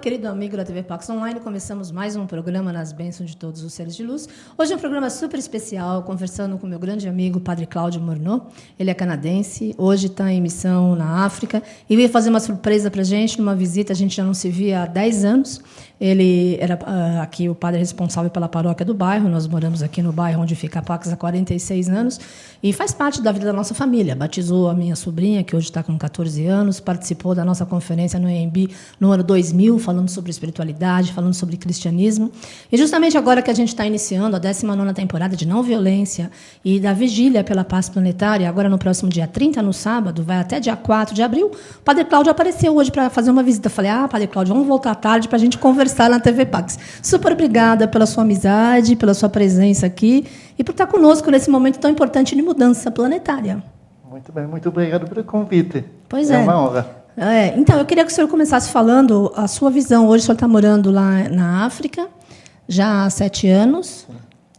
querido amigo da TV Pax Online, começamos mais um programa nas bênçãos de todos os seres de luz. Hoje é um programa super especial, conversando com meu grande amigo, Padre Cláudio Morneau. Ele é canadense, hoje está em missão na África e veio fazer uma surpresa para a gente, numa visita, a gente já não se via há 10 anos. Ele era aqui o padre responsável pela paróquia do bairro, nós moramos aqui no bairro onde fica a Pax há 46 anos, e faz parte da vida da nossa família. Batizou a minha sobrinha, que hoje está com 14 anos, participou da nossa conferência no EMB no ano 2000, falando sobre espiritualidade, falando sobre cristianismo. E justamente agora que a gente está iniciando a 19ª temporada de Não Violência e da Vigília pela Paz Planetária, agora no próximo dia 30, no sábado, vai até dia 4 de abril, o Padre Cláudio apareceu hoje para fazer uma visita. Eu falei, Padre Cláudio, vamos voltar à tarde para a gente conversar na TV Pax. Super obrigada pela sua amizade, pela sua presença aqui e por estar conosco nesse momento tão importante de mudança planetária. Muito bem, muito obrigado pelo convite. Pois é. É uma honra. Então, eu queria que o senhor começasse falando a sua visão. Hoje o senhor está morando lá na África, já há 7 anos.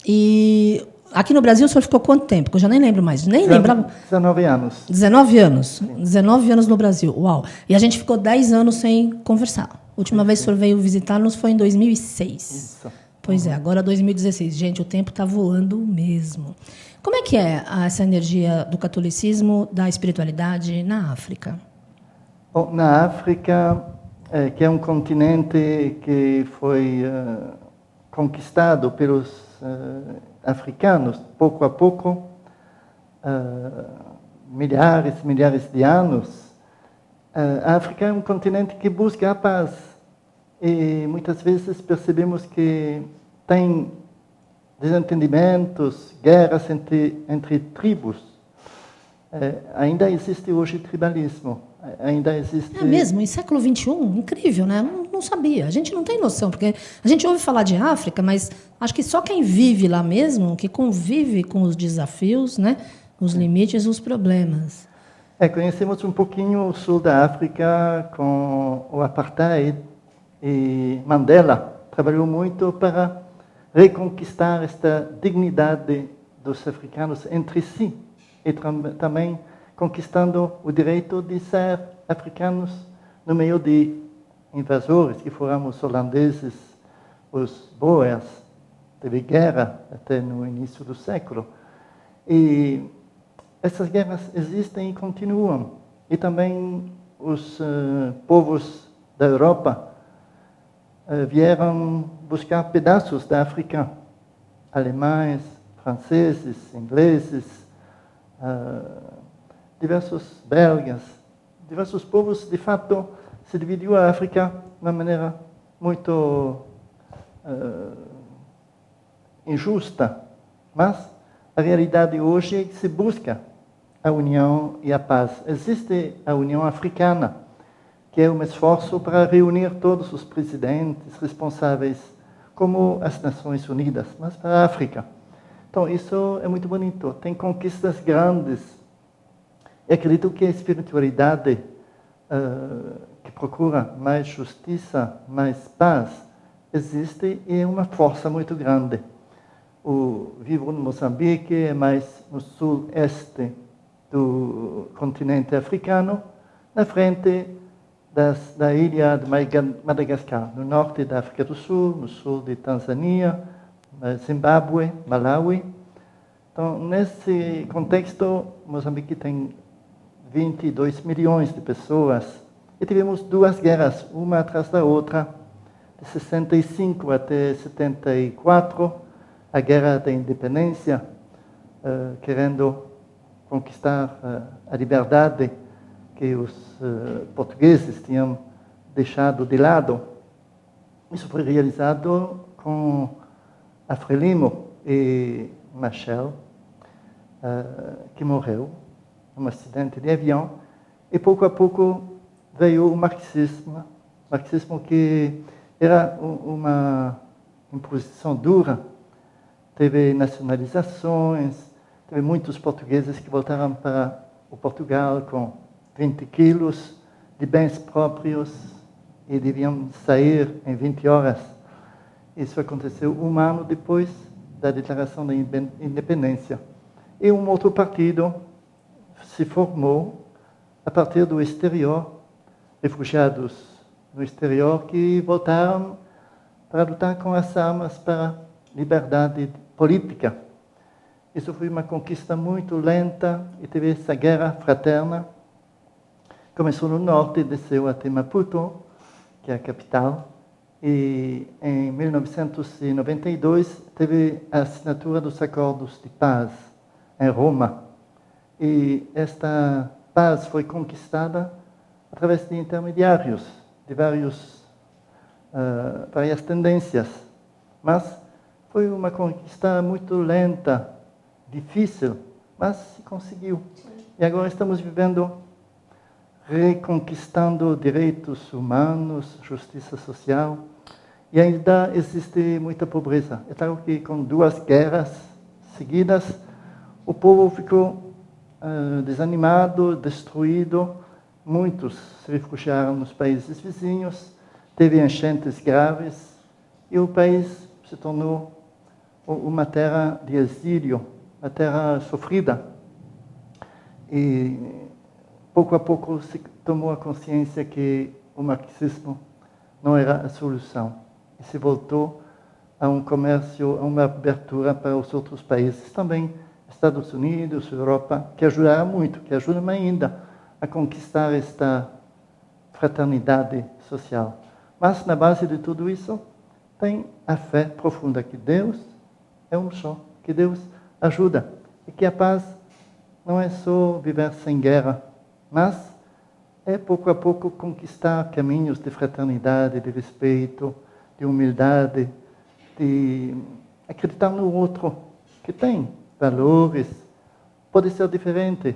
E aqui no Brasil o senhor ficou quanto tempo? Eu já nem lembro mais. Nem lembrava. 19 anos. 19 anos. 19 anos no Brasil. Uau. E a gente ficou 10 anos sem conversar. A última vez que o senhor veio visitar-nos foi em 2006. Isso. Pois é, agora 2016. Gente, o tempo está voando mesmo. Como é que é essa energia do catolicismo, da espiritualidade na África? Bom, na África, que é um continente que foi conquistado pelos africanos, pouco a pouco, milhares de anos, a África é um continente que busca a paz. E muitas vezes percebemos que tem desentendimentos, guerras entre tribos. Ainda existe hoje tribalismo. Ainda existe... É mesmo? Em século XXI? Incrível, né? Não sabia. A gente não tem noção, porque a gente ouve falar de África, mas acho que só quem vive lá mesmo, que convive com os desafios, né? Os limites, os problemas. Conhecemos um pouquinho o sul da África com o apartheid, e Mandela trabalhou muito para reconquistar esta dignidade dos africanos entre si e também conquistando o direito de ser africanos no meio de invasores, que foram os holandeses, os boers. Teve guerra até no início do século. E essas guerras existem e continuam. E também os povos da Europa vieram buscar pedaços da África. Alemães, franceses, ingleses, diversos belgas, diversos povos, de fato, se dividiu a África de uma maneira muito injusta. Mas a realidade hoje é que se busca a união e a paz. Existe a União Africana, que é um esforço para reunir todos os presidentes responsáveis, como as Nações Unidas, mas para a África. Então, isso é muito bonito. Tem conquistas grandes. Eu acredito que a espiritualidade que procura mais justiça, mais paz, existe e é uma força muito grande. Vivo no Moçambique, é mais no sul-este do continente africano, na frente da ilha de Madagascar, no norte da África do Sul, no sul de Tanzânia, Zimbábue, Malawi. Então, nesse contexto, Moçambique tem 22 milhões de pessoas. E tivemos 2 guerras, uma atrás da outra, de 65 até 74, a Guerra da Independência, querendo conquistar a liberdade que os portugueses tinham deixado de lado. Isso foi realizado com a Frelimo e Machel, que morreu num acidente de avião, e pouco a pouco veio o marxismo que era uma imposição dura. Teve nacionalizações, teve muitos portugueses que voltaram para o Portugal com 20 quilos de bens próprios e deviam sair em 20 horas. Isso aconteceu 1 ano depois da declaração da independência. E um outro partido se formou a partir do exterior, refugiados no exterior que voltaram para lutar com as armas para liberdade política. Isso foi uma conquista muito lenta e teve essa guerra fraterna. Começou no norte e desceu até Maputo, que é a capital. E em 1992 teve a assinatura dos acordos de paz em Roma. E esta paz foi conquistada através de intermediários, de várias tendências. Mas foi uma conquista muito lenta, difícil, mas se conseguiu. E agora estamos vivendo, reconquistando direitos humanos, justiça social, e ainda existe muita pobreza. É claro que com 2 guerras seguidas, o povo ficou desanimado, destruído. Muitos se refugiaram nos países vizinhos, teve enchentes graves, e o país se tornou uma terra de exílio, uma terra sofrida. E pouco a pouco se tomou a consciência que o marxismo não era a solução. E se voltou a um comércio, a uma abertura para os outros países, também Estados Unidos, Europa, que ajudaram muito, que ajudam ainda a conquistar esta fraternidade social. Mas na base de tudo isso tem a fé profunda que Deus é um só, que Deus ajuda e que a paz não é só viver sem guerra, mas é pouco a pouco conquistar caminhos de fraternidade, de respeito, de humildade, de acreditar no outro, que tem valores, pode ser diferente.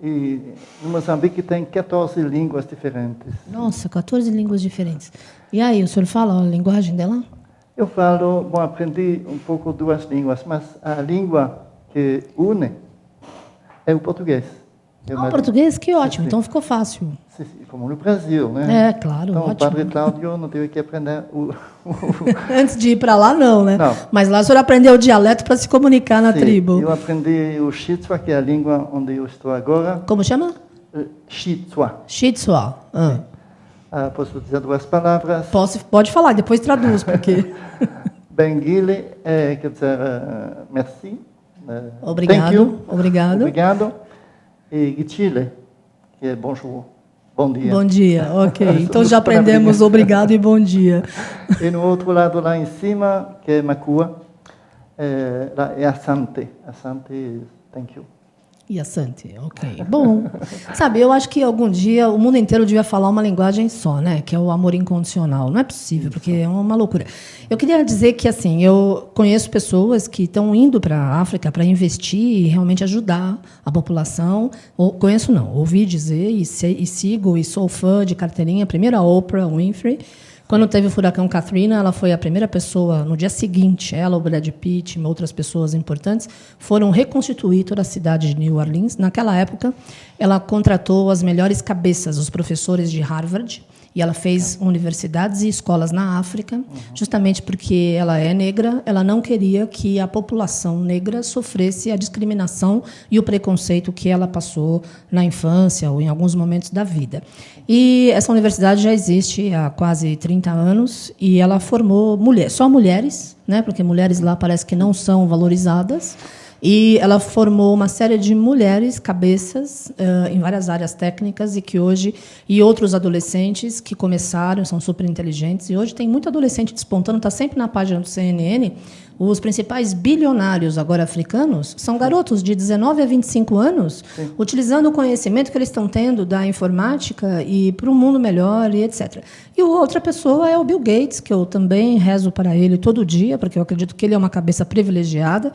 E no Moçambique tem 14 línguas diferentes. Nossa, 14 línguas diferentes. E aí, o senhor fala a linguagem dela? Eu falo, bom, aprendi um pouco 2 línguas, mas a língua que une é o português. O português? Que ótimo, sim. Então ficou fácil. Sim, como no Brasil, né? É, claro, então, ótimo. O Padre Cláudio não teve que aprender Antes de ir para lá, não, né? Não. Mas lá o senhor aprendeu o dialeto para se comunicar na tribo. Eu aprendi o Xitsua, que é a língua onde eu estou agora. Como chama? Xitsua. Xitsua. Posso dizer 2 palavras? Pode falar, depois traduz, porque... Benguile, quer dizer, merci. Obrigado. Thank you. Obrigado. Obrigado. E Gichile, que é bonjour. Bom dia. Bom dia, ok. Então já aprendemos obrigado e bom dia. E no outro lado, lá em cima, que é Makua, é Asante. Asante, thank you. E Asante, ok. Bom, sabe, eu acho que algum dia o mundo inteiro devia falar uma linguagem só, né? Que é o amor incondicional. Não é possível, porque é uma loucura. Eu queria dizer que, assim, eu conheço pessoas que estão indo para a África para investir e realmente ajudar a população. Conheço não, ouvi dizer e sigo e sou fã de carteirinha. A primeira Oprah Winfrey. Quando teve o furacão Katrina, ela foi a primeira pessoa, no dia seguinte, ela, o Brad Pitt e outras pessoas importantes, foram reconstituir toda a cidade de New Orleans. Naquela época, ela contratou as melhores cabeças, os professores de Harvard, e ela fez universidades e escolas na África, justamente porque ela é negra, ela não queria que a população negra sofresse a discriminação e o preconceito que ela passou na infância ou em alguns momentos da vida. E essa universidade já existe há quase 30 anos e ela formou só mulheres, né, porque mulheres lá parece que não são valorizadas. E ela formou uma série de mulheres, cabeças, em várias áreas técnicas, e outros adolescentes que começaram, são super inteligentes, e hoje tem muito adolescente despontando, está sempre na página do CNN. Os principais bilionários agora africanos são garotos de 19 a 25 anos, sim, utilizando o conhecimento que eles estão tendo da informática e para um mundo melhor, e etc. E outra pessoa é o Bill Gates, que eu também rezo para ele todo dia, porque eu acredito que ele é uma cabeça privilegiada,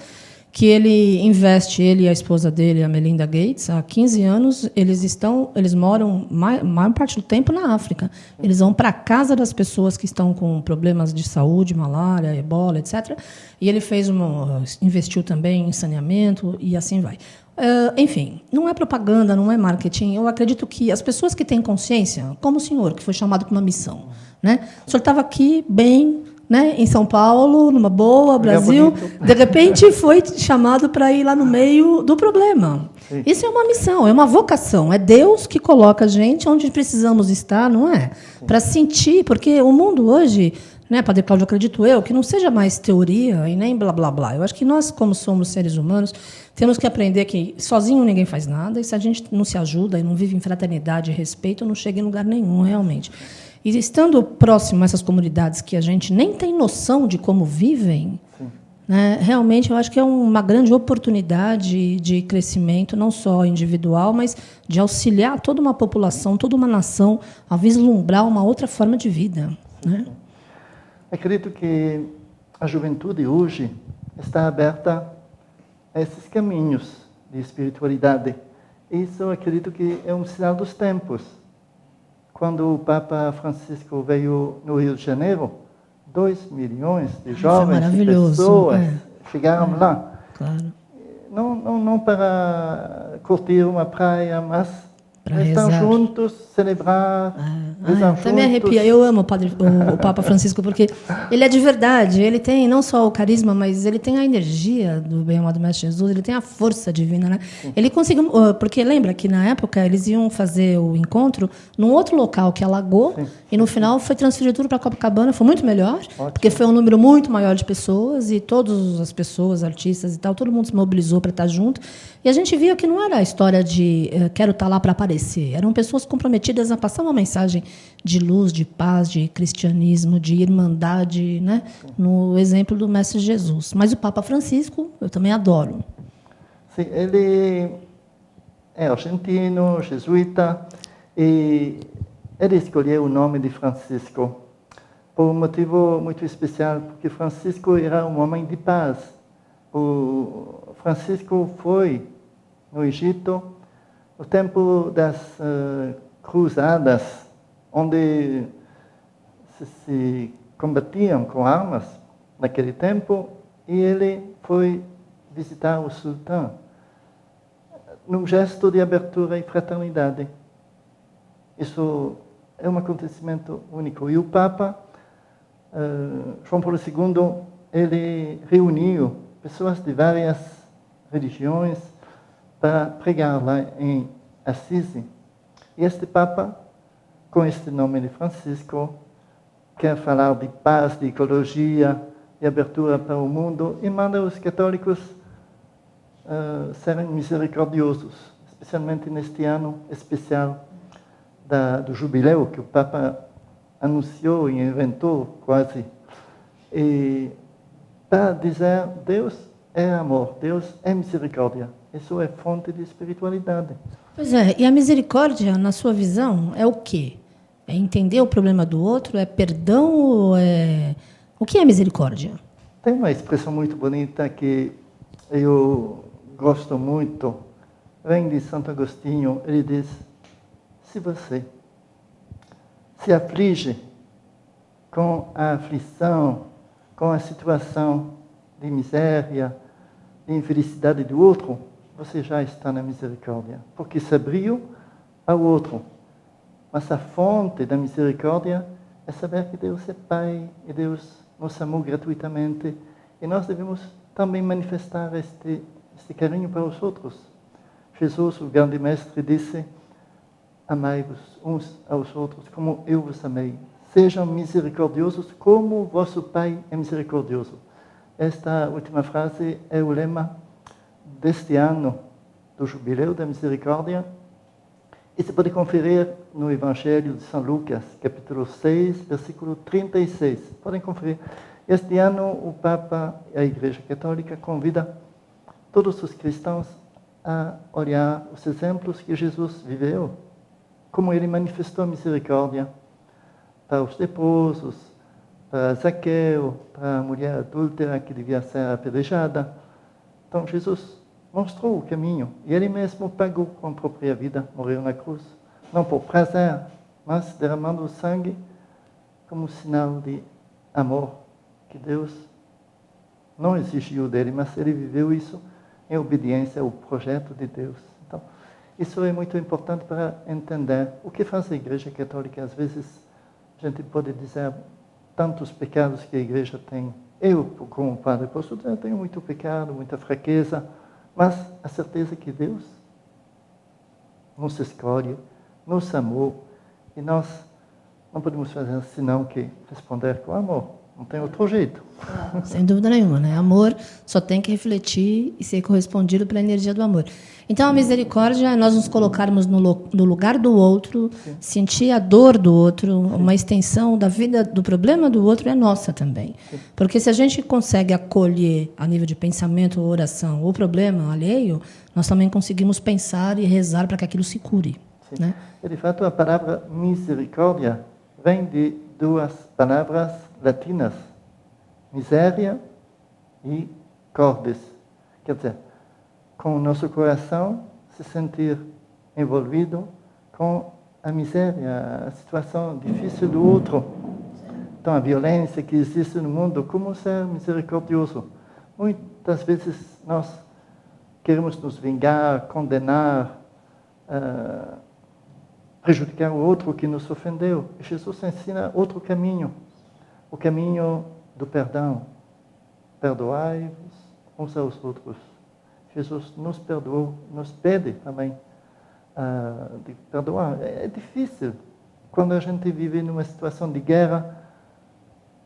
que ele investe, ele e a esposa dele, a Melinda Gates, há 15 anos, eles moram maior parte do tempo na África. Eles vão para a casa das pessoas que estão com problemas de saúde, malária, ebola, etc. E ele investiu também em saneamento e assim vai. Enfim, não é propaganda, não é marketing. Eu acredito que as pessoas que têm consciência, como o senhor, que foi chamado para uma missão, né? O senhor estava aqui bem, né, em São Paulo, numa boa, Brasil, de repente foi chamado para ir lá no meio do problema. Sim. Isso é uma missão, é uma vocação. É Deus que coloca a gente onde precisamos estar, não é? Para sentir, porque o mundo hoje, né, Padre Cláudio, acredito eu, que não seja mais teoria e nem blá, blá, blá. Eu acho que nós, como somos seres humanos, temos que aprender que sozinho ninguém faz nada, e se a gente não se ajuda e não vive em fraternidade e respeito, não chega em lugar nenhum, realmente. E estando próximo a essas comunidades que a gente nem tem noção de como vivem, né, realmente eu acho que é uma grande oportunidade de crescimento, não só individual, mas de auxiliar toda uma população, toda uma nação a vislumbrar uma outra forma de vida. Né? Acredito que a juventude hoje está aberta a esses caminhos de espiritualidade. Isso eu acredito que é um sinal dos tempos. Quando o Papa Francisco veio no Rio de Janeiro, 2 milhões de jovens e pessoas chegaram lá. Claro. Não para curtir uma praia, mas para estão juntos, celebrar, rezar juntos. Até me arrepia. Eu amo o Papa Francisco, porque ele é de verdade. Ele tem não só o carisma, mas ele tem a energia do bem-amado Mestre Jesus, ele tem a força divina. Né? Ele conseguiu... Porque lembra que, na época, eles iam fazer o encontro num outro local que alagou, e no final foi transferido tudo para Copacabana. Foi muito melhor, porque foi um número muito maior de pessoas, e todas as pessoas, artistas e tal, todo mundo se mobilizou para estar junto. E a gente via que não era a história de quero estar lá para aparecer. Eram pessoas comprometidas a passar uma mensagem de luz, de paz, de cristianismo, de irmandade, né? No exemplo do Mestre Jesus. Mas o Papa Francisco, eu também adoro. Sim, ele é argentino, jesuíta, e ele escolheu o nome de Francisco por um motivo muito especial, porque Francisco era um homem de paz. O Francisco foi no Egito no tempo das cruzadas, onde se combatiam com armas naquele tempo, e ele foi visitar o sultão num gesto de abertura e fraternidade. Isso é um acontecimento único. E o Papa João Paulo II, ele reuniu pessoas de várias religiões para pregar lá em Assisi. E este Papa, com este nome de Francisco, quer falar de paz, de ecologia, de abertura para o mundo, e manda os católicos serem misericordiosos, especialmente neste ano especial do jubileu que o Papa anunciou e inventou quase. E para dizer, Deus é amor, Deus é misericórdia. Isso é fonte de espiritualidade. Pois é, e a misericórdia, na sua visão, é o quê? É entender o problema do outro? É perdão? Ou é... O que é misericórdia? Tem uma expressão muito bonita que eu gosto muito. Vem de Santo Agostinho. Ele diz, se você se aflige com a aflição, com a situação de miséria, de infelicidade do outro, você já está na misericórdia, porque se abriu ao outro. Mas a fonte da misericórdia é saber que Deus é Pai e Deus nos amou gratuitamente, e nós devemos também manifestar este carinho para os outros. Jesus, o grande mestre, disse, amai-vos uns aos outros como eu vos amei. Sejam misericordiosos como vosso Pai é misericordioso. Esta última frase é o lema deste ano do Jubileu da Misericórdia. E se pode conferir no Evangelho de São Lucas, capítulo 6, versículo 36. Podem conferir. Este ano o Papa e a Igreja Católica convida todos os cristãos a olhar os exemplos que Jesus viveu, como ele manifestou a misericórdia para os leprosos, para Zaqueu, para a mulher adúltera que devia ser apedrejada. Então Jesus mostrou o caminho, e ele mesmo pagou com a própria vida, morreu na cruz, não por prazer, mas derramando o sangue como sinal de amor que Deus não exigiu dele, mas ele viveu isso em obediência ao projeto de Deus. Então, isso é muito importante para entender o que faz a Igreja Católica. Às vezes, a gente pode dizer tantos pecados que a Igreja tem. Eu, como padre, posso dizer, tenho muito pecado, muita fraqueza, mas a certeza que Deus nos escolhe, nos amou, e nós não podemos fazer senão que responder com amor. Não tem outro jeito. Sem dúvida nenhuma, né? Amor só tem que refletir e ser correspondido pela energia do amor. Então, a misericórdia é nós nos colocarmos no lugar do outro, sim, sentir a dor do outro, sim, uma extensão da vida, do problema do outro é nossa também. Sim. Porque se a gente consegue acolher, a nível de pensamento ou oração, o problema alheio, nós também conseguimos pensar e rezar para que aquilo se cure. Né? E, de fato, a palavra misericórdia vem de duas palavras latinas, miséria e cordes. Quer dizer, com o nosso coração se sentir envolvido com a miséria, a situação difícil do outro. Então, a violência que existe no mundo, como ser misericordioso? Muitas vezes nós queremos nos vingar, condenar, prejudicar o outro que nos ofendeu. E Jesus ensina outro caminho, o caminho do perdão. Perdoai-vos uns aos outros. Jesus nos perdoou, nos pede também de perdoar. É difícil. Quando a gente vive numa situação de guerra,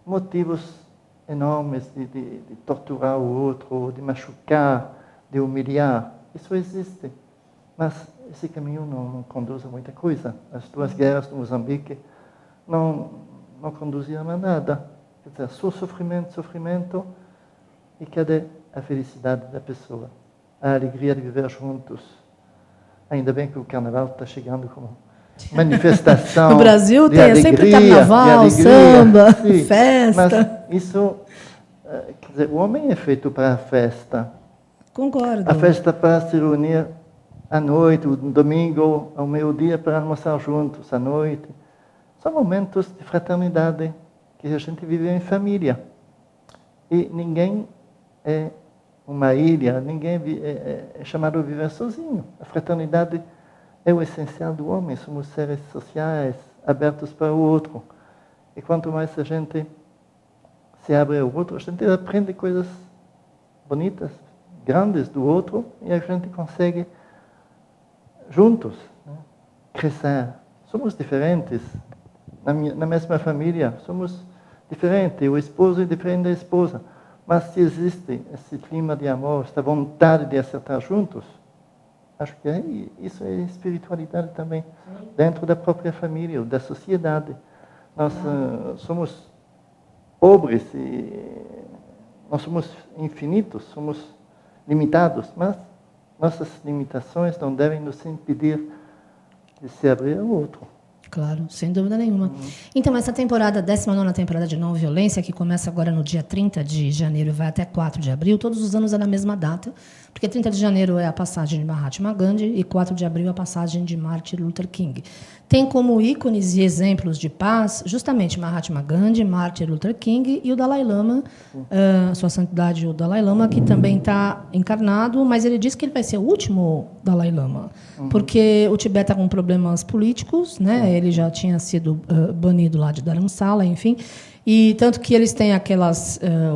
motivos enormes de torturar o outro, de machucar, de humilhar, isso existe. Mas esse caminho não conduz a muita coisa. As duas guerras do Moçambique não conduziram a nada. Quer dizer, só sofrimento, e cadê a felicidade da pessoa? A alegria de viver juntos. Ainda bem que o carnaval está chegando como manifestação. No Brasil de tem alegria, sempre carnaval, samba, sim, festa. Mas isso, quer dizer, o homem é feito para a festa. Concordo. A festa para se reunir à noite, no domingo, ao meio-dia, para almoçar juntos à noite. São momentos de fraternidade que a gente vive em família. E ninguém é uma ilha, ninguém é chamado a viver sozinho. A fraternidade é o essencial do homem. Somos seres sociais, abertos para o outro. E quanto mais a gente se abre ao outro, a gente aprende coisas bonitas, grandes do outro, e a gente consegue, juntos, né, crescer. Somos diferentes. Na mesma família, somos diferentes. O esposo é diferente da esposa. Mas se existe esse clima de amor, essa vontade de acertar juntos, acho que isso é espiritualidade também, dentro da própria família, da sociedade. Nós somos pobres, e nós somos infinitos, somos limitados, mas nossas limitações não devem nos impedir de se abrir ao outro. Claro, sem dúvida nenhuma. Então, essa temporada, 19ª temporada de Não Violência, que começa agora no dia 30 de janeiro e vai até 4 de abril, todos os anos é na mesma data, porque 30 de janeiro é a passagem de Mahatma Gandhi e 4 de abril é a passagem de Martin Luther King. Tem como ícones e exemplos de paz justamente Mahatma Gandhi, Martin Luther King e o Dalai Lama, Sua Santidade o Dalai Lama, que também está encarnado, mas ele diz que ele vai ser o último Dalai Lama, porque o Tibete está com problemas políticos, né? Ele já tinha sido banido lá de Dharamsala, enfim, e tanto que eles têm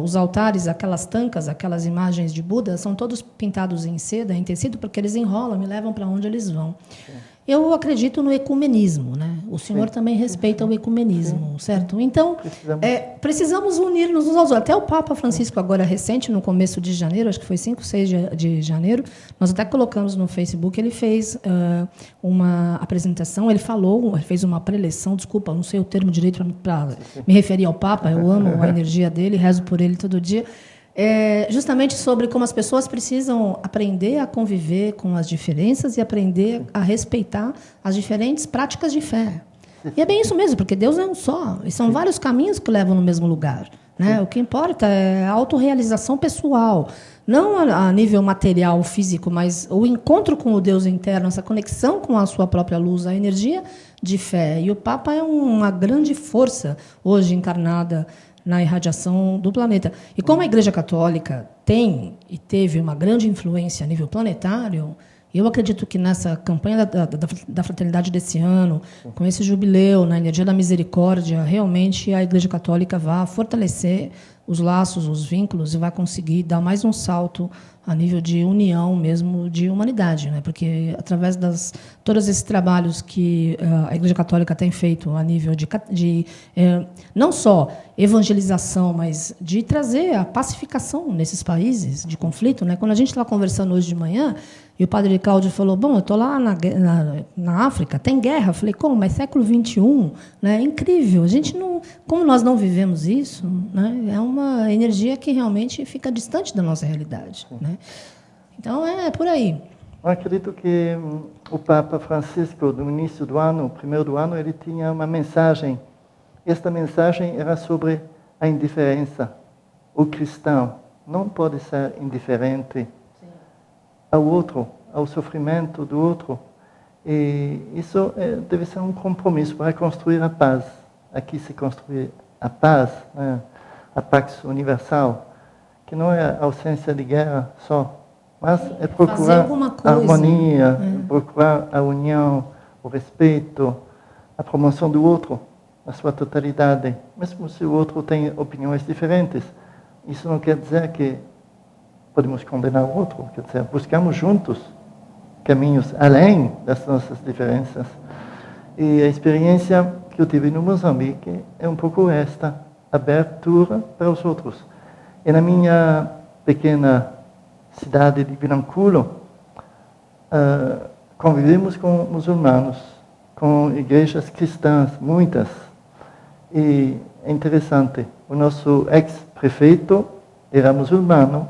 os altares, aquelas tancas, aquelas imagens de Buda, são todos pintados em seda, em tecido, porque eles enrolam e levam para onde eles vão. Eu acredito no ecumenismo, né? O senhor também respeita o ecumenismo, certo? Então, precisamos unir-nos uns aos outros. Até o Papa Francisco, agora recente, no começo de janeiro, acho que foi 5, 6 de janeiro, nós até colocamos no Facebook, ele fez uma apresentação, ele fez uma preleção, desculpa, não sei o termo direito para me referir ao Papa, eu amo a energia dele, rezo por ele todo dia, justamente sobre como as pessoas precisam aprender a conviver com as diferenças e aprender a respeitar as diferentes práticas de fé. E é bem isso mesmo, porque Deus é um só, e são vários caminhos que levam no mesmo lugar, né? O que importa é a autorrealização pessoal, não a nível material, físico, mas o encontro com o Deus interno, essa conexão com a sua própria luz, a energia de fé. E o Papa é uma grande força hoje encarnada na irradiação do planeta. E como a Igreja Católica tem e teve uma grande influência a nível planetário, eu acredito que nessa campanha da fraternidade desse ano, com esse jubileu, na energia da misericórdia, realmente a Igreja Católica vai fortalecer os laços, os vínculos, e vai conseguir dar mais um salto a nível de união mesmo, de humanidade, né? Porque através todos esses trabalhos que a Igreja Católica tem feito a nível de não só evangelização, mas de trazer a pacificação nesses países de conflito, né? Quando a gente estava conversando hoje de manhã, e o padre Cláudio falou, bom, eu estou lá na África, tem guerra. Eu falei, como? Mas século XXI, né? É incrível. A gente não, como nós não vivemos isso, né? É uma energia que realmente fica distante da nossa realidade, né? Então, é por aí. Eu acredito que o Papa Francisco, no início do ano, primeiro do ano, ele tinha uma mensagem. Esta mensagem era sobre a indiferença. O cristão não pode ser indiferente ao outro, ao sofrimento do outro. E isso deve ser um compromisso para construir a paz. Aqui se construir a paz, né? A Pax Universal, que não é a ausência de guerra só, mas é procurar a harmonia, procurar a união, o respeito, a promoção do outro, na sua totalidade. Mesmo se o outro tem opiniões diferentes, isso não quer dizer que podemos condenar o outro, quer dizer, buscamos juntos caminhos além das nossas diferenças. E a experiência que eu tive no Moçambique é um pouco esta, abertura para os outros. E na minha pequena cidade de Vilanculo, convivemos com muçulmanos, com igrejas cristãs, muitas. E é interessante, o nosso ex-prefeito era muçulmano,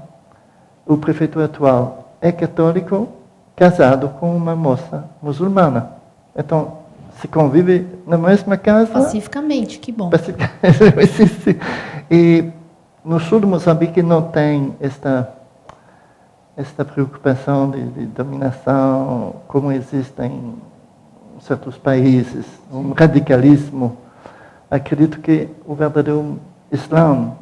o prefeito atual é católico, casado com uma moça muçulmana. Então, se convive na mesma casa. Pacificamente, que bom. Pacificamente. E no sul de Moçambique não tem esta preocupação de dominação, como existe em certos países, um radicalismo. Acredito que o verdadeiro Islã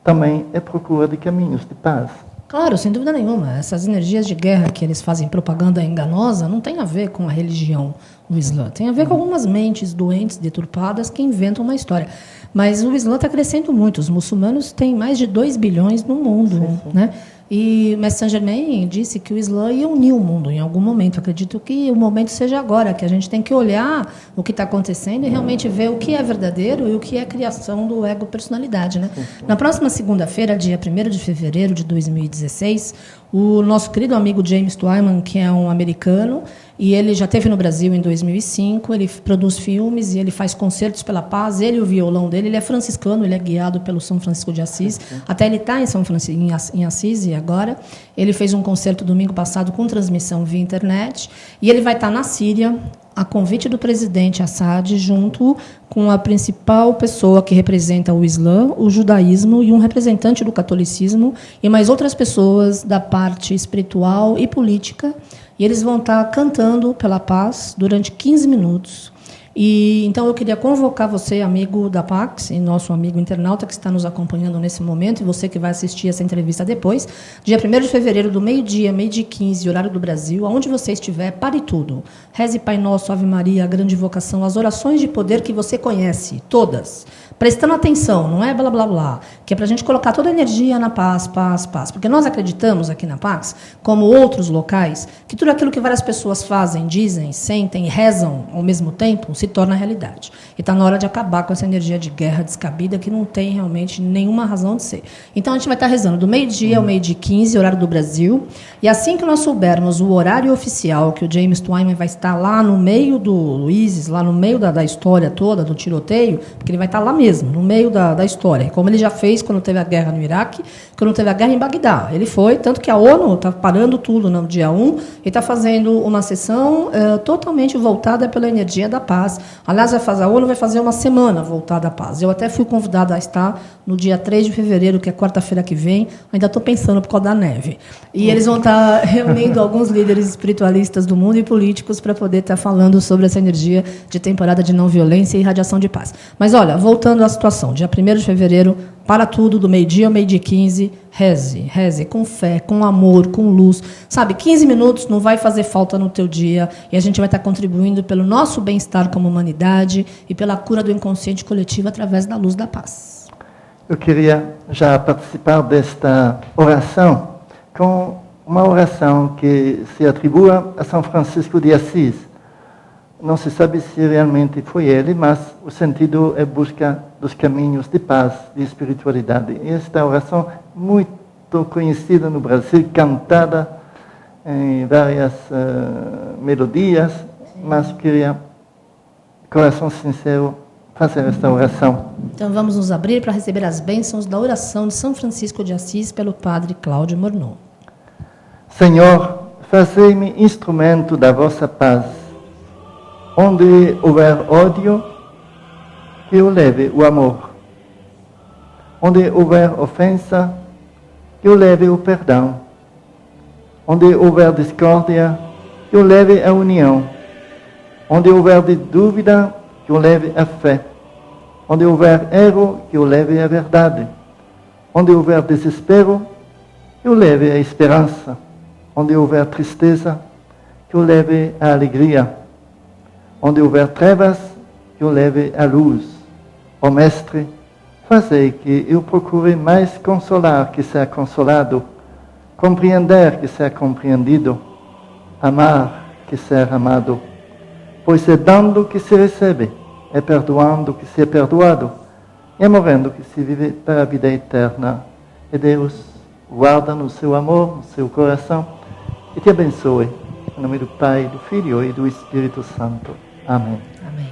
também é procura de caminhos de paz. Claro, sem dúvida nenhuma. Essas energias de guerra que eles fazem propaganda enganosa não tem a ver com a religião do Islã. Tem a ver com algumas mentes doentes, deturpadas, que inventam uma história. Mas o Islã está crescendo muito. Os muçulmanos têm mais de 2 bilhões no mundo, né? E Mestre Saint-Germain disse que o Islã ia unir o mundo em algum momento. Acredito que o momento seja agora, que a gente tem que olhar o que está acontecendo e realmente ver o que é verdadeiro e o que é criação do ego-personalidade, né? Na próxima segunda-feira, dia 1º de fevereiro de 2016, o nosso querido amigo James Twyman, que é um americano, e ele já esteve no Brasil em 2005, ele produz filmes e ele faz concertos pela paz, ele e o violão dele, ele é franciscano, ele é guiado pelo São Francisco de Assis, até ele está em Assis agora. Ele fez um concerto domingo passado com transmissão via internet, e ele vai estar na Síria, a convite do presidente Assad, junto com a principal pessoa que representa o Islã, o judaísmo, e um representante do catolicismo, e mais outras pessoas da parte espiritual e política. E eles vão estar cantando pela paz durante 15 minutos. E então eu queria convocar você, amigo da Pax, e nosso amigo internauta que está nos acompanhando nesse momento, e você que vai assistir essa entrevista depois, dia 1º de fevereiro, do meio-dia, 12h15, horário do Brasil, aonde você estiver, pare tudo. Reze Pai Nosso, Ave Maria, a grande invocação, as orações de poder que você conhece, todas. Prestando atenção, não é blá, blá, blá, que é para a gente colocar toda a energia na paz, paz, paz. Porque nós acreditamos aqui na Pax, como outros locais, que tudo aquilo que várias pessoas fazem, dizem, sentem e rezam ao mesmo tempo, se torna realidade. E está na hora de acabar com essa energia de guerra descabida que não tem realmente nenhuma razão de ser. Então, a gente vai estar rezando do meio-dia ao 12h15, horário do Brasil. E assim que nós soubermos o horário oficial, que o James Twyman vai estar lá no meio do ISIS, lá no meio da história toda, do tiroteio, porque ele vai estar lá mesmo, no meio da história. Como ele já fez quando teve a guerra no Iraque, quando teve a guerra em Bagdá. Ele foi, tanto que a ONU está parando tudo no dia 1 e está fazendo uma sessão totalmente voltada pela energia da paz. Aliás, a ONU vai fazer uma semana voltada à paz. Eu até fui convidada a estar no dia 3 de fevereiro, que é quarta-feira que vem. Ainda estou pensando por causa da neve. E eles vão estar reunindo alguns líderes espiritualistas do mundo e políticos para poder estar falando sobre essa energia de temporada de não violência e radiação de paz. Mas, olha, voltando à situação, dia 1º de fevereiro, para tudo, do meio-dia ao 12h15, reze com fé, com amor, com luz. Sabe, 15 minutos não vai fazer falta no teu dia, e a gente vai estar contribuindo pelo nosso bem-estar como humanidade e pela cura do inconsciente coletivo através da luz da paz. eu queria já participar desta oração com uma oração que se atribui a São Francisco de Assis. Não se sabe se realmente foi ele, mas o sentido é busca dos caminhos de paz, de espiritualidade. E esta oração muito conhecida no Brasil, cantada em várias melodias, mas queria, coração sincero, fazer esta oração. Então vamos nos abrir para receber as bênçãos da oração de São Francisco de Assis pelo Padre Cláudio Morneau. Senhor, fazei-me instrumento da vossa paz. Onde houver ódio, que eu leve o amor. Onde houver ofensa, que eu leve o perdão. Onde houver discórdia, que eu leve a união. Onde houver de dúvida, que eu leve a fé. Onde houver erro, que eu leve a verdade. Onde houver desespero, que eu leve a esperança. Onde houver tristeza, que eu leve a alegria. Onde houver trevas, que eu leve a luz. Ó Mestre, fazei que eu procure mais consolar que ser consolado, compreender que ser compreendido, amar que ser amado. Pois é dando que se recebe, é perdoando que se é perdoado, é morrendo que se vive para a vida eterna. E Deus guarda no seu amor, no seu coração, e te abençoe. Em nome do Pai, do Filho e do Espírito Santo. Amém. Amém.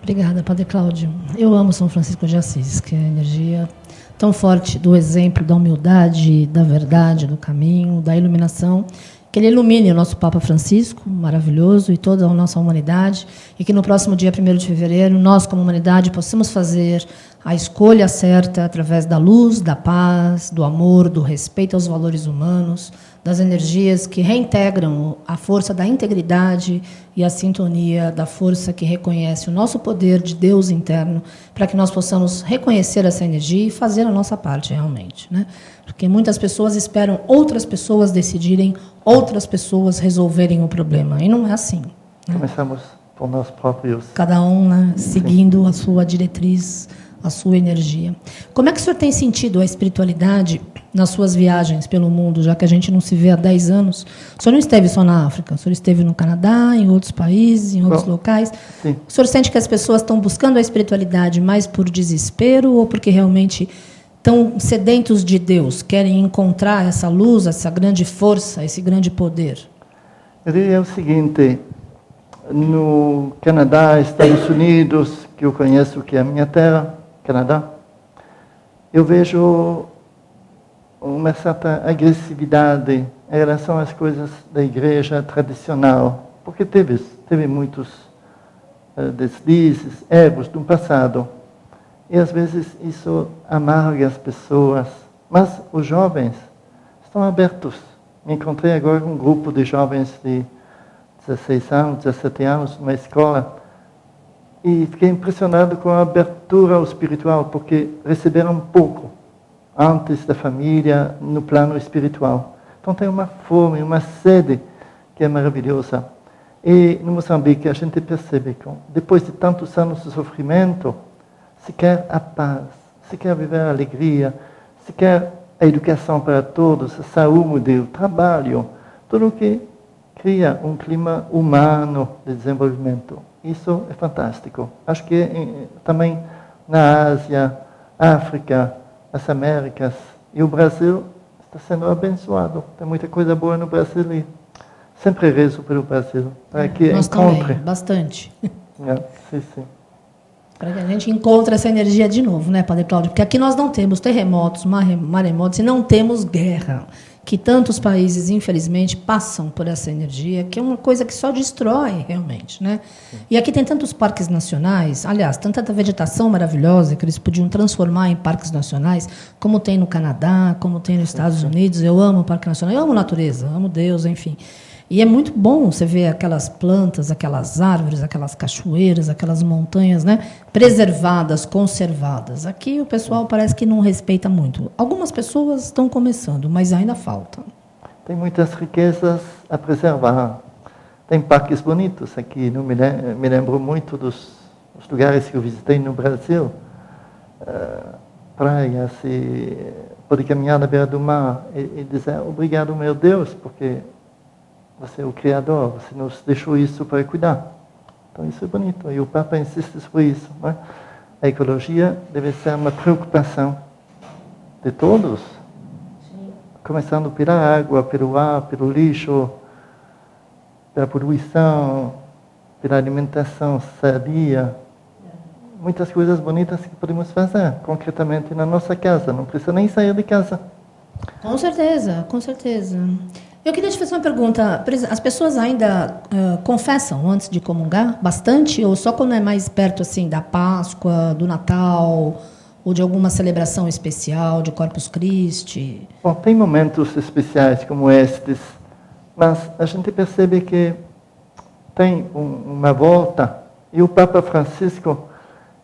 Obrigada, Padre Cláudio. Eu amo São Francisco de Assis, que é a energia tão forte do exemplo, da humildade, da verdade, do caminho, da iluminação. Que ele ilumine o nosso Papa Francisco, maravilhoso, e toda a nossa humanidade, e que no próximo dia 1º de fevereiro, nós, como humanidade, possamos fazer a escolha certa através da luz, da paz, do amor, do respeito aos valores humanos, das energias que reintegram a força da integridade e a sintonia da força que reconhece o nosso poder de Deus interno, para que nós possamos reconhecer essa energia e fazer a nossa parte realmente, né? Porque muitas pessoas esperam outras pessoas decidirem, outras pessoas resolverem o problema, e não é assim, né? Começamos por nós próprios. Cada um, né, seguindo a sua diretriz, a sua energia. Como é que o senhor tem sentido a espiritualidade nas suas viagens pelo mundo, já que a gente não se vê há 10 anos? O senhor não esteve só na África, o senhor esteve no Canadá, em outros países, em outros locais. Sim. O senhor sente que as pessoas estão buscando a espiritualidade mais por desespero ou porque realmente estão sedentos de Deus, querem encontrar essa luz, essa grande força, esse grande poder? Eu diria o seguinte: no Canadá, Estados Unidos, que eu conheço, que é a minha terra, Canadá, eu vejo uma certa agressividade em relação às coisas da igreja tradicional, porque teve muitos deslizes, erros do passado, e às vezes isso amarga as pessoas, mas os jovens estão abertos. Me encontrei agora com um grupo de jovens de 16 anos, 17 anos, numa escola, e fiquei impressionado com a abertura ao espiritual, porque receberam pouco antes da família no plano espiritual. Então tem uma fome, uma sede que é maravilhosa. E no Moçambique a gente percebe que depois de tantos anos de sofrimento, se quer a paz, se quer viver a alegria, se quer a educação para todos, a saúde, o trabalho, tudo que cria um clima humano de desenvolvimento. Isso é fantástico. Acho que também na Ásia, África, as Américas e o Brasil está sendo abençoado. Tem muita coisa boa no Brasil e sempre rezo pelo Brasil, para que nós encontre. Também, bastante. Sim, sim. Para que a gente encontre essa energia de novo, né, Padre Cláudio? Porque aqui nós não temos terremotos, maremotos, e não temos guerra, que tantos países, infelizmente, passam por essa energia, que é uma coisa que só destrói, realmente, né? E aqui tem tantos parques nacionais, aliás, tanta vegetação maravilhosa que eles podiam transformar em parques nacionais, como tem no Canadá, como tem nos Estados Unidos. Eu amo o Parque Nacional, eu amo natureza, amo Deus, enfim. E é muito bom você ver aquelas plantas, aquelas árvores, aquelas cachoeiras, aquelas montanhas, né, preservadas, conservadas. Aqui o pessoal parece que não respeita muito. Algumas pessoas estão começando, mas ainda falta. Tem muitas riquezas a preservar. Tem parques bonitos aqui. Não me lembro muito dos lugares que eu visitei no Brasil, praias e poder caminhar na beira do mar e dizer obrigado, meu Deus, porque você é o Criador, você nos deixou isso para cuidar. Então isso é bonito, e o Papa insiste sobre isso. Não é? A ecologia deve ser uma preocupação de todos, começando pela água, pelo ar, pelo lixo, pela poluição, pela alimentação sadia. Muitas coisas bonitas que podemos fazer concretamente na nossa casa, não precisa nem sair de casa. Com certeza, com certeza. Eu queria te fazer uma pergunta. As pessoas ainda confessam antes de comungar bastante, ou só quando é mais perto assim da Páscoa, do Natal, ou de alguma celebração especial de Corpus Christi? Bom, tem momentos especiais como estes, mas a gente percebe que tem uma volta, e o Papa Francisco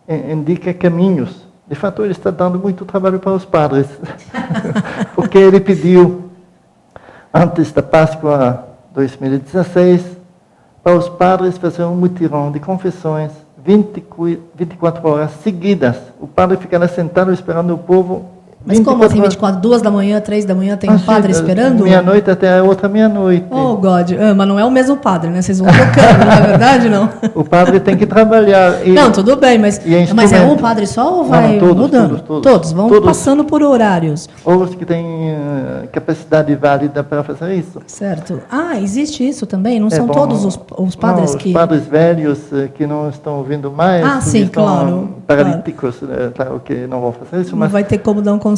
indica caminhos. De fato, ele está dando muito trabalho para os padres, porque ele pediu, antes da Páscoa 2016, para os padres fazer um mutirão de confissões 24 horas seguidas. O padre fica lá sentado esperando o povo. Mas como assim, 24, 2 da manhã, 3 da manhã, tem um padre esperando? Meia-noite até a outra meia-noite. Oh, God. Mas não é o mesmo padre, né? Vocês vão tocando, não é verdade, não? O padre tem que trabalhar. Não, tudo bem, mas é um padre só ou vai mudando? Todos vão passando por horários. Os que têm capacidade válida para fazer isso. Certo. Existe isso também? Não são todos os padres não, que... Os padres velhos que não estão ouvindo mais. Sim, claro. Paralíticos, claro que não vão fazer isso. Mas não vai ter como dar um conselho.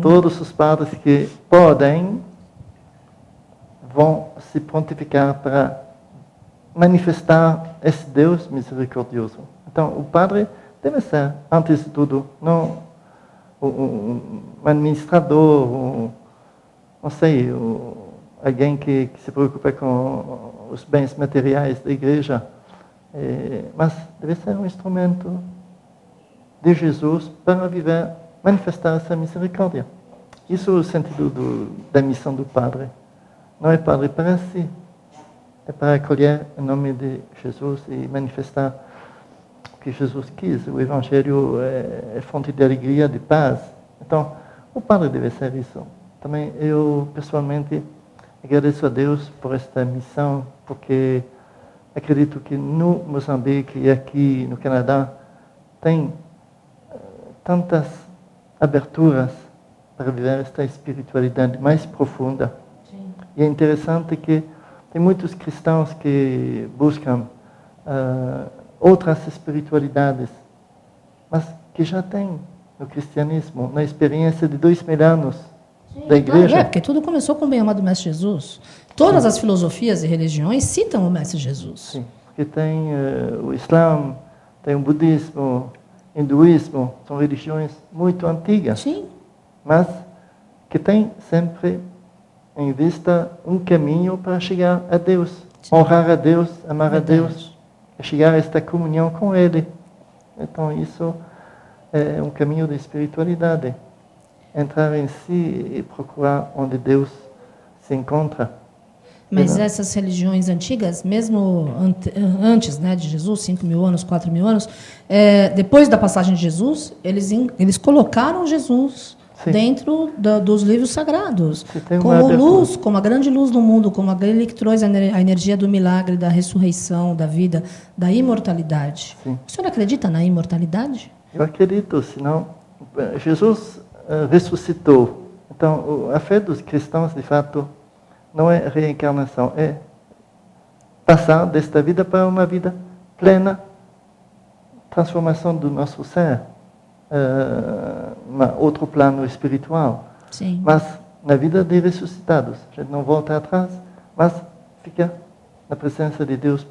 Todos os padres que podem vão se prontificar para manifestar esse Deus misericordioso. Então, o padre deve ser, antes de tudo, não um administrador, não sei, alguém que se preocupa com os bens materiais da igreja, mas deve ser um instrumento de Jesus para viver, manifestar essa misericórdia. Isso é o sentido da missão do padre. Não é padre para si, é para acolher o nome de Jesus e manifestar o que Jesus quis. O Evangelho é fonte de alegria, de paz. Então, o padre deve ser isso. Também eu, pessoalmente, agradeço a Deus por esta missão, porque acredito que no Moçambique e aqui no Canadá tem tantas aberturas para viver esta espiritualidade mais profunda. Sim. E é interessante que tem muitos cristãos que buscam outras espiritualidades, mas que já têm no cristianismo, na experiência de 2000 anos da igreja. Claro, porque tudo começou com o bem-amado Mestre Jesus. Todas as filosofias e religiões citam o Mestre Jesus. Sim, porque tem o Islã, tem o budismo, hinduísmo, são religiões muito antigas. Sim. Mas que têm sempre em vista um caminho para chegar a Deus. Sim. Honrar a Deus, amar a Deus, chegar a esta comunhão com Ele. Então isso é um caminho de espiritualidade. Entrar em si e procurar onde Deus se encontra. Mas essas religiões antigas, mesmo antes, né, de Jesus, 5.000 anos, 4.000 anos, depois da passagem de Jesus, eles colocaram Jesus Sim. dentro dos livros sagrados, como luz, como a grande luz do mundo, como aquele que trouxe a energia do milagre, da ressurreição, da vida, da imortalidade. Sim. O senhor acredita na imortalidade? Eu acredito, senão Jesus ressuscitou. Então, a fé dos cristãos, de fato, não é reencarnação, é passar desta vida para uma vida plena, transformação do nosso ser, outro plano espiritual. Sim. Mas na vida de ressuscitados, a gente não volta atrás, mas fica na presença de Deus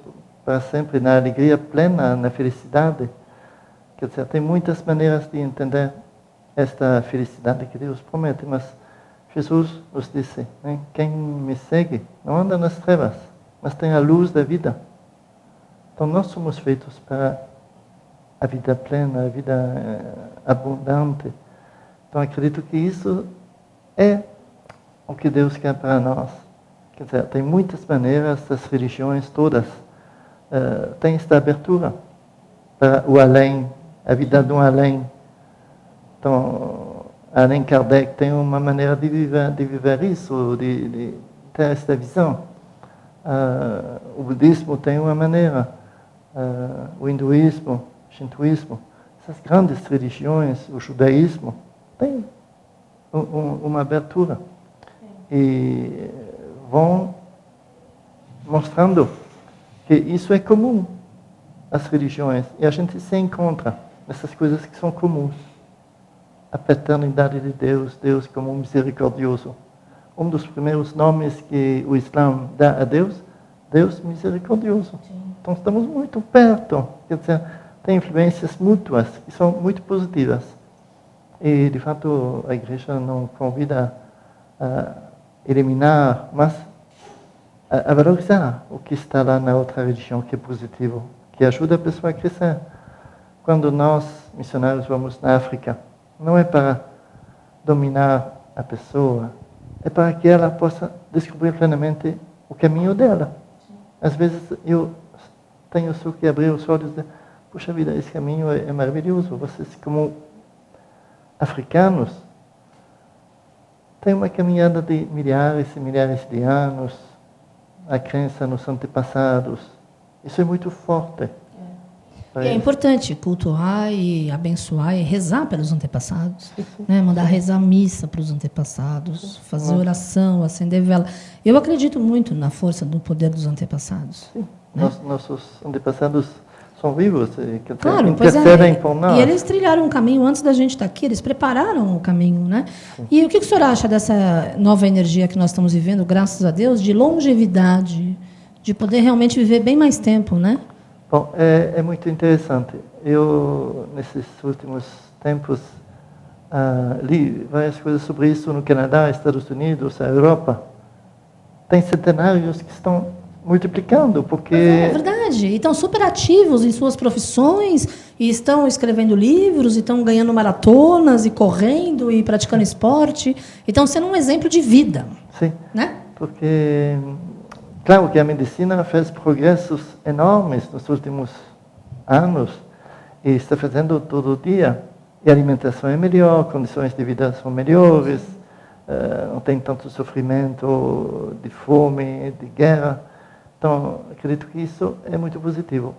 para sempre, na alegria plena, na felicidade. Quer dizer, tem muitas maneiras de entender esta felicidade que Deus promete, mas Jesus nos disse, né? Quem me segue não anda nas trevas, mas tem a luz da vida. Então nós somos feitos para a vida plena, a vida abundante. Então acredito que isso é o que Deus quer para nós. Quer dizer, tem muitas maneiras, as religiões todas têm esta abertura para o além, a vida do além. Então, Allan Kardec tem uma maneira de viver isso, de ter esta visão. O budismo tem uma maneira, o hinduísmo, o shintoísmo, essas grandes religiões, o judaísmo, tem uma abertura. E vão mostrando que isso é comum, as religiões, e a gente se encontra nessas coisas que são comuns. A paternidade de Deus, Deus como misericordioso. Um dos primeiros nomes que o Islã dá a Deus, Deus misericordioso. Sim. Então estamos muito perto, quer dizer, tem influências mútuas que são muito positivas. E, de fato, a Igreja não convida a eliminar, mas a valorizar o que está lá na outra religião, que é positivo, que ajuda a pessoa a crescer. Quando nós, missionários, vamos na África, não é para dominar a pessoa, é para que ela possa descobrir plenamente o caminho dela. Às vezes eu tenho só que abrir os olhos e dizer, puxa vida, esse caminho é maravilhoso. Vocês, como africanos, têm uma caminhada de milhares e milhares de anos, a crença nos antepassados. Isso é muito forte. É importante cultuar e abençoar e rezar pelos antepassados, né? Mandar rezar missa para os antepassados, fazer oração, acender vela. Eu acredito muito na força do poder dos antepassados. Sim. Né? Nossos antepassados são vivos, claro, intercedem por nós. E eles trilharam um caminho antes da gente estar aqui, eles prepararam o caminho, né? E o que o senhor acha dessa nova energia que nós estamos vivendo, graças a Deus, de longevidade, de poder realmente viver bem mais tempo, né? Bom, é muito interessante. Eu, nesses últimos tempos, li várias coisas sobre isso no Canadá, Estados Unidos, a Europa. Tem centenários que estão multiplicando, porque... É verdade. E estão super ativos em suas profissões, e estão escrevendo livros, e estão ganhando maratonas, e correndo, e praticando esporte. E estão sendo um exemplo de vida. Sim, né? Porque... Claro que a medicina fez progressos enormes nos últimos anos e está fazendo todo dia. E a alimentação é melhor, condições de vida são melhores, não tem tanto sofrimento de fome, de guerra. Então, acredito que isso é muito positivo.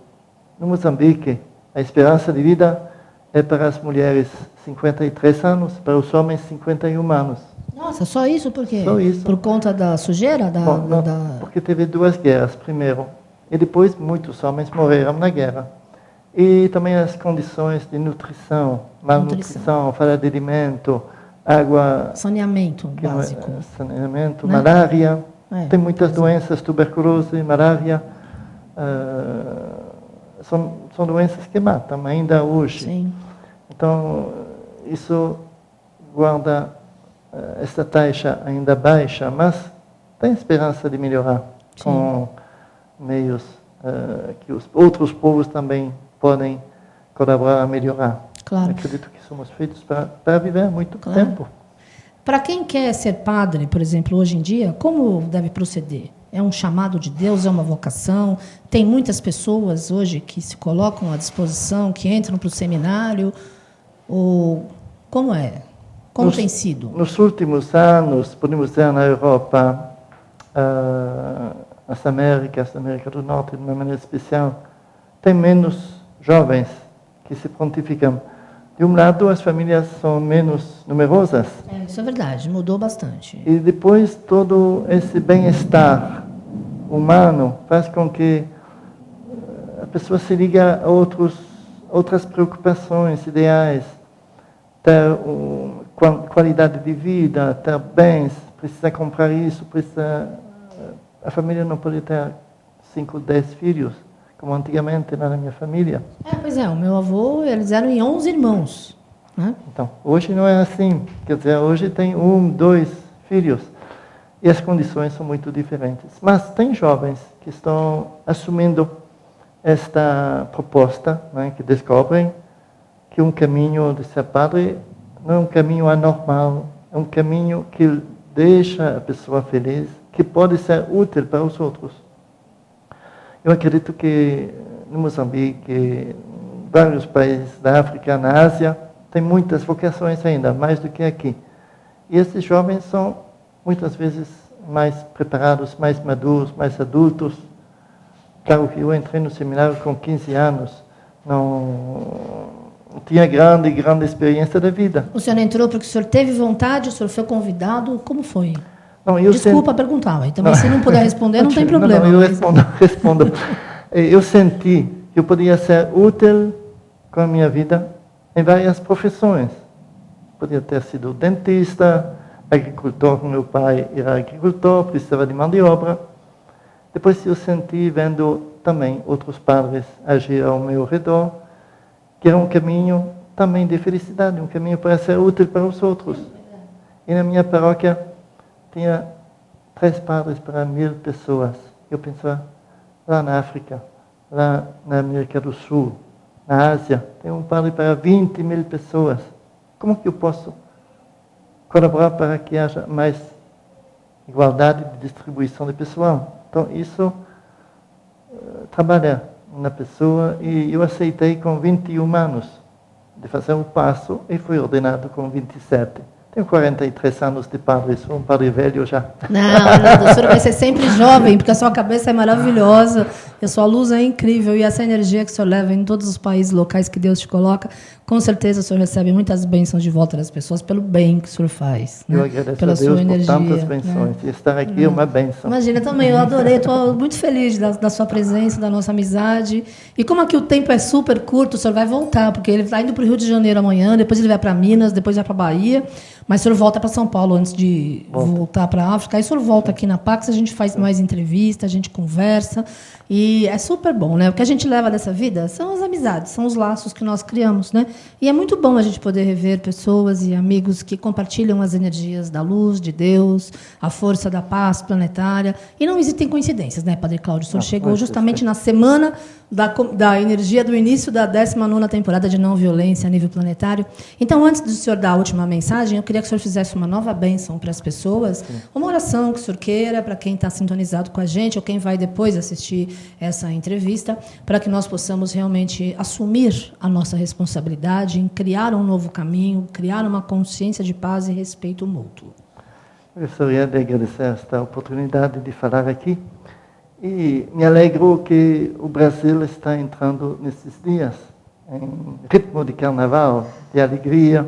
No Moçambique, a esperança de vida é para as mulheres 53 anos, para os homens 51 anos. Nossa, só isso? Por quê? Só isso. Por conta da sujeira? Bom, não, porque teve duas guerras, primeiro. E depois muitos homens morreram na guerra. E também as condições de nutrição, malnutrição, falta de alimento, água... Saneamento básico. Saneamento, né? malária. Tem muitas doenças, tuberculose, malária. São doenças que matam ainda hoje. Sim. Então, isso guarda... essa taxa ainda baixa, mas tem esperança de melhorar. Sim. Com meios que os outros povos também podem colaborar a melhorar. Claro. Acredito que somos feitos para viver muito tempo. Para quem quer ser padre, por exemplo, hoje em dia, como deve proceder? É um chamado de Deus, é uma vocação? Tem muitas pessoas hoje que se colocam à disposição, que entram para o seminário? Ou como é? Como tem sido? Nos últimos anos, podemos dizer, na Europa, as Américas, a América do Norte, de uma maneira especial, tem menos jovens que se prontificam. De um lado, as famílias são menos numerosas. Isso é verdade, mudou bastante. E depois, todo esse bem-estar humano faz com que a pessoa se ligue a outras preocupações, ideais, ter qualidade de vida, ter bens, precisa comprar isso, a família não pode ter 5, 10 filhos, como antigamente na minha família. Pois é, o meu avô, eles eram em 11 irmãos. Né? Então, hoje não é assim. Quer dizer, hoje tem 1, 2 filhos. E as condições são muito diferentes. Mas tem jovens que estão assumindo esta proposta, né, que descobrem que um caminho de ser padre não é um caminho anormal, é um caminho que deixa a pessoa feliz, que pode ser útil para os outros. Eu acredito que no Moçambique, em vários países da África, na Ásia, Tem muitas vocações ainda, mais do que aqui. E esses jovens são, muitas vezes, mais preparados, mais maduros, mais adultos. Claro que eu entrei no seminário com 15 anos, não tinha grande experiência da vida. O senhor entrou porque o senhor teve vontade, o senhor foi convidado, como foi? Não, Desculpa perguntar, mas também se não puder responder, não tem problema. Não, eu respondo. Eu senti que eu podia ser útil com a minha vida em várias profissões. Podia ter sido dentista, agricultor, meu pai era agricultor, precisava de mão de obra. Depois eu senti, vendo também outros padres agir ao meu redor, que era um caminho também de felicidade, um caminho para ser útil para os outros. E na minha paróquia tinha 3 padres para 1000 pessoas. Eu pensava, lá na África, lá na América do Sul, na Ásia, tem um padre para 20.000 pessoas. Como que eu posso colaborar para que haja mais igualdade de distribuição de pessoal? Então, isso trabalhar na pessoa, e eu aceitei com 21 anos de fazer um passo e fui ordenado com 27. Tenho 43 anos de padre, sou um padre velho já. Não, o senhor vai ser sempre jovem, porque a sua cabeça é maravilhosa, a sua luz é incrível, e essa energia que o senhor leva em todos os países locais que Deus te coloca, com certeza o senhor recebe muitas bênçãos de volta das pessoas pelo bem que o senhor faz. Eu né? agradeço Pela a Deus sua energia, por tantas bênçãos. né? E estar aqui é uma bênção. Imagina, também, eu adorei, estou muito feliz da sua presença, da nossa amizade. E como aqui o tempo é super curto, o senhor vai voltar, porque ele está indo para o Rio de Janeiro amanhã, depois ele vai para Minas, depois vai para a Bahia, mas o senhor volta para São Paulo antes de voltar para a África. Aí o senhor volta aqui na Pax, a gente faz mais entrevista, a gente conversa. E é super bom, né? O que a gente leva dessa vida são as amizades, são os laços que nós criamos, né? E é muito bom a gente poder rever pessoas e amigos que compartilham as energias da luz, de Deus, a força da paz planetária. E não existem coincidências, né, Padre Cláudio? O senhor chegou justamente na semana da energia do início da 19ª temporada de não violência a nível planetário. Então, antes do senhor dar a última mensagem, eu queria que o senhor fizesse uma nova bênção para as pessoas, uma oração que o senhor queira, para quem está sintonizado com a gente, ou quem vai depois assistir essa entrevista, para que nós possamos realmente assumir a nossa responsabilidade em criar um novo caminho, criar uma consciência de paz e respeito mútuo. Eu gostaria de agradecer esta oportunidade de falar aqui. E me alegro que o Brasil está entrando nesses dias em ritmo de carnaval, de alegria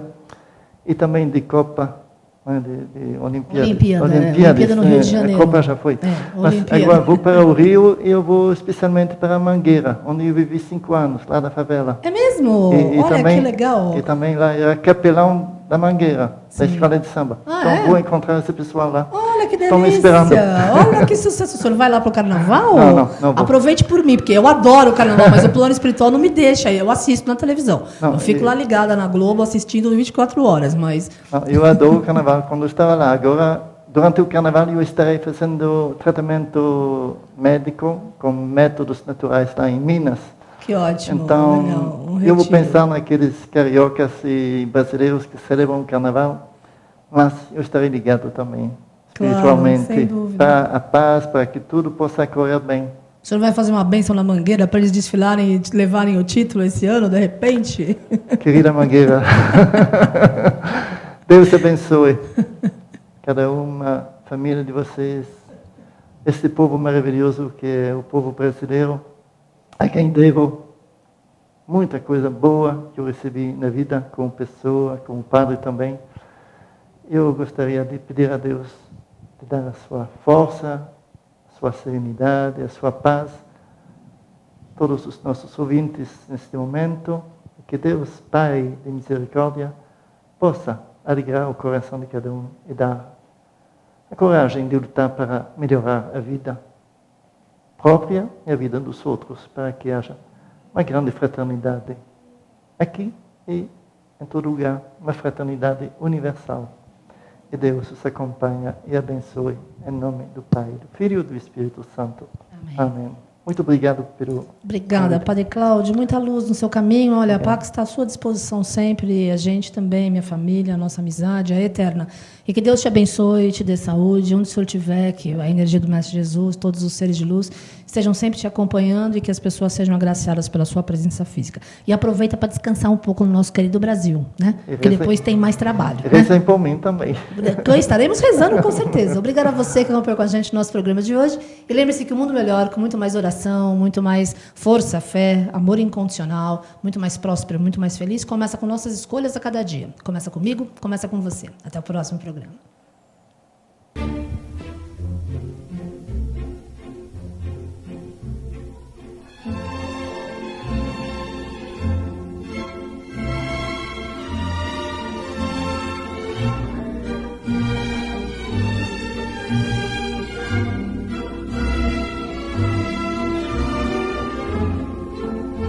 e também de Copa, de Olimpíada no Rio de Janeiro. A Copa já foi. Mas agora vou para o Rio e eu vou especialmente para a Mangueira, onde eu vivi 5 anos, lá na favela. É mesmo? Olha também, que legal. E também lá era capelão da Mangueira, da escola de samba. Então vou encontrar esse pessoal lá. Olha que delícia. Estão me esperando. Olha que sucesso. O senhor vai lá para o carnaval? Não vou. Aproveite por mim, porque eu adoro o carnaval, mas o plano espiritual não me deixa. Eu assisto na televisão. Eu fico lá ligada na Globo assistindo 24 horas, mas... Não, eu adoro o carnaval. Quando eu estava lá, agora, durante o carnaval, eu estarei fazendo tratamento médico com métodos naturais lá em Minas. Que ótimo. Então, legal. Eu vou pensar naqueles cariocas e brasileiros que celebram o carnaval, mas eu estarei ligado também, espiritualmente, para a paz, para que tudo possa correr bem. O senhor vai fazer uma bênção na Mangueira para eles desfilarem e levarem o título esse ano, de repente? Querida Mangueira, Deus abençoe cada uma família de vocês, esse povo maravilhoso que é o povo brasileiro, a quem devo muita coisa boa que eu recebi na vida, como pessoa, como padre também. Eu gostaria de pedir a Deus de dar a sua força, a sua serenidade, a sua paz, a todos os nossos ouvintes neste momento, e que Deus, Pai de misericórdia, possa alegrar o coração de cada um e dar a coragem de lutar para melhorar a vida própria e a vida dos outros, para que haja uma grande fraternidade aqui e em todo lugar, uma fraternidade universal. E Deus os acompanha e abençoe em nome do Pai, do Filho e do Espírito Santo. Amém. Amém. Muito obrigado pelo... Obrigada, Padre Cláudio. Muita luz no seu caminho. Olha, a Pax está à sua disposição sempre. A gente também, minha família, a nossa amizade é eterna. E que Deus te abençoe, te dê saúde. Onde o Senhor estiver, que a energia do Mestre Jesus, todos os seres de luz, estejam sempre te acompanhando e que as pessoas sejam agraciadas pela sua presença física. E aproveita para descansar um pouco no nosso querido Brasil, né? Porque depois tem mais trabalho. Rezem por mim também. Estaremos rezando, com certeza. Obrigada a você que acompanhou com a gente no nosso programa de hoje. E lembre-se que o mundo melhor, com muito mais oração, muito mais força, fé, amor incondicional, muito mais próspero, muito mais feliz, começa com nossas escolhas a cada dia. Começa comigo, começa com você. Até o próximo programa.